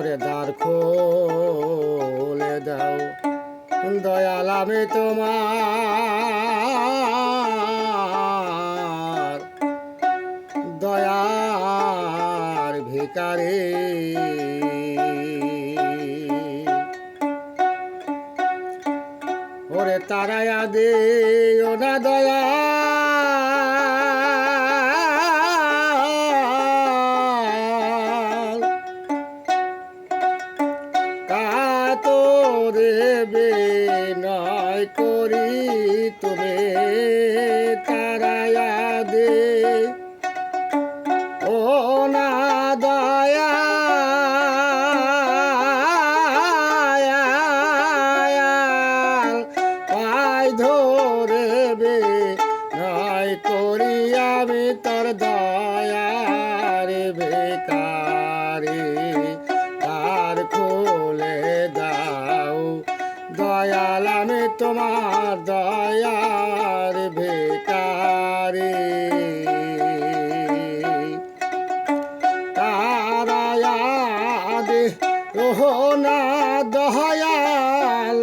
ওরে দ্বার খুলে দাও দয়াল আমি তোমার দয়ার ভিখারি। ওরে তারায়া দিও না দয়া কাতরে বিনয় করি তুমি তারায়া দে ও না দয়া পাই ধরে বিনয় করি আমি তোর দয়ার ভিখারি। দ্বার খুলে দাও দয়াল আমি তোমার দয়ার ভিখারি। তারায়া দে ওহো না দয়াল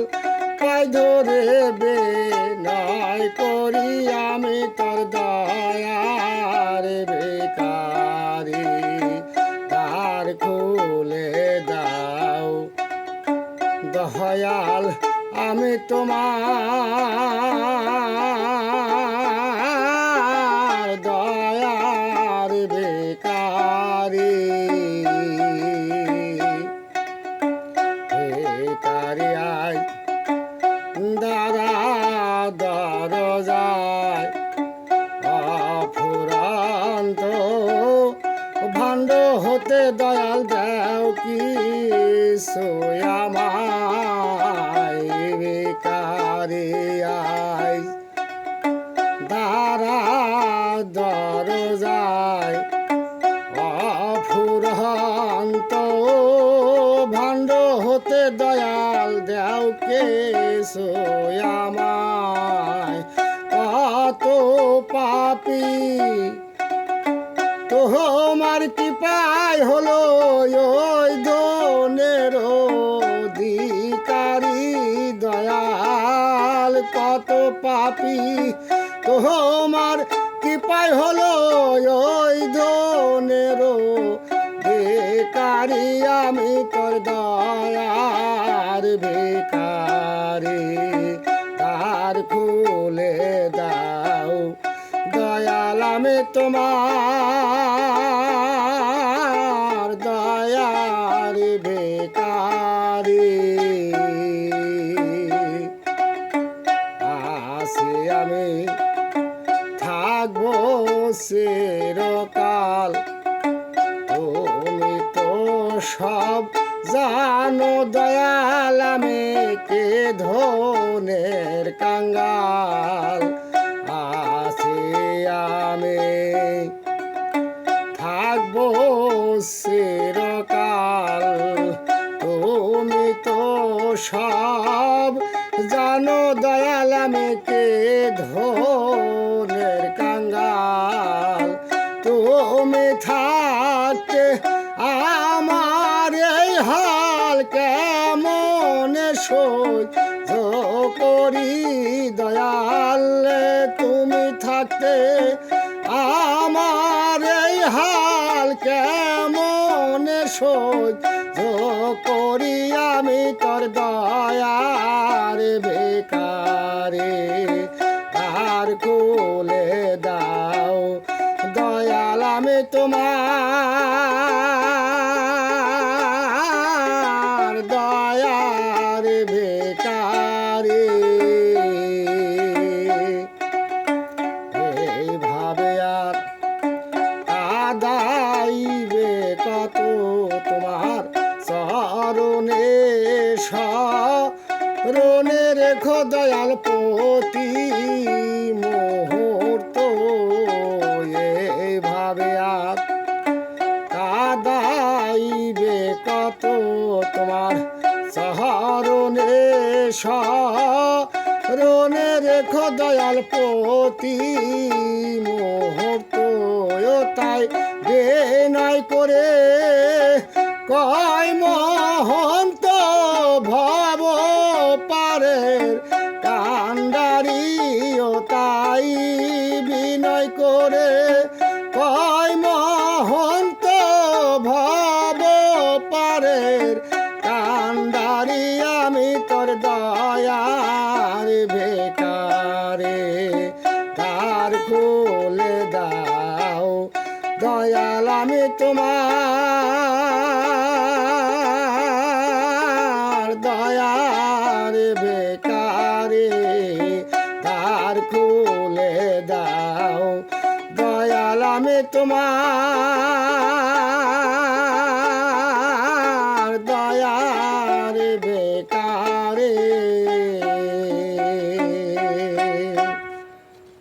পাই ধরে বিনয় করি আমি তোর দয়ার ভিখারি। দ্বার খুলে দাও দয়াল আমি তোমার দয়ার ভিখারি। ভিখারি আয় দাঁড়া দরজায় অফুরন্ত ভাণ্ড হতে দয়াল দাও কি আমায়। ভিখারি আয় দাঁড়া দরজায় অফুরন্ত ভাণ্ড হতে দয়াল দাও কে আমায়। কত পাপী তোমার কৃপায় হলো ওই ধনের অধিকারী দয়াল। কত পাপী তোমার কৃপায় হলো ওই ধনের ভিখারি আমি তোর দয়ার ভিখারি। দ্বার খুলে দাও দয়াল আমি তোমার দয়ার ভিখারি। আসি আমি থাকবো চিরকাল তুমি তো সব জানো দয়াল আমি কে ধনের কাঙ্গাল। আসি আমি থাকবো চিরকাল তুমি তো সব জানো দয়াল আমি কে ধনের কাঙ্গাল। তুমি থাকতে আমার এই হাল কেমন সহ্য করি দয়াল। তুমি থাকতে আমার এই হাল কেমন সহ্য করি আমি তোর দয়ার ভিখারি। দ্বার খুলে দাও দয়াল আমি তোমার দয়ার ভিখারি। এইভাবে আর কাদাইবে কত তোমার চরণে শরণে রেখো দয়াল প্রতি মুহূর্ত। এইভাবে আর কাদাইবে কত তোমার চরণে শরণে রেখো দয়াল প্রতি মুহূর্ত। তাই বিনয় করে কয় মহন্ত ভব পারের কান্ডারিও তাই বিনয় করে, কয় মহন্ত ভব পারের কান্ডারি আমি তোর দয়ার বেকারে, তার খুলে দাও দয়াল আমি তোমার দয়ার বেকারে, তার খুলে দাও দয়াল আমি তোমার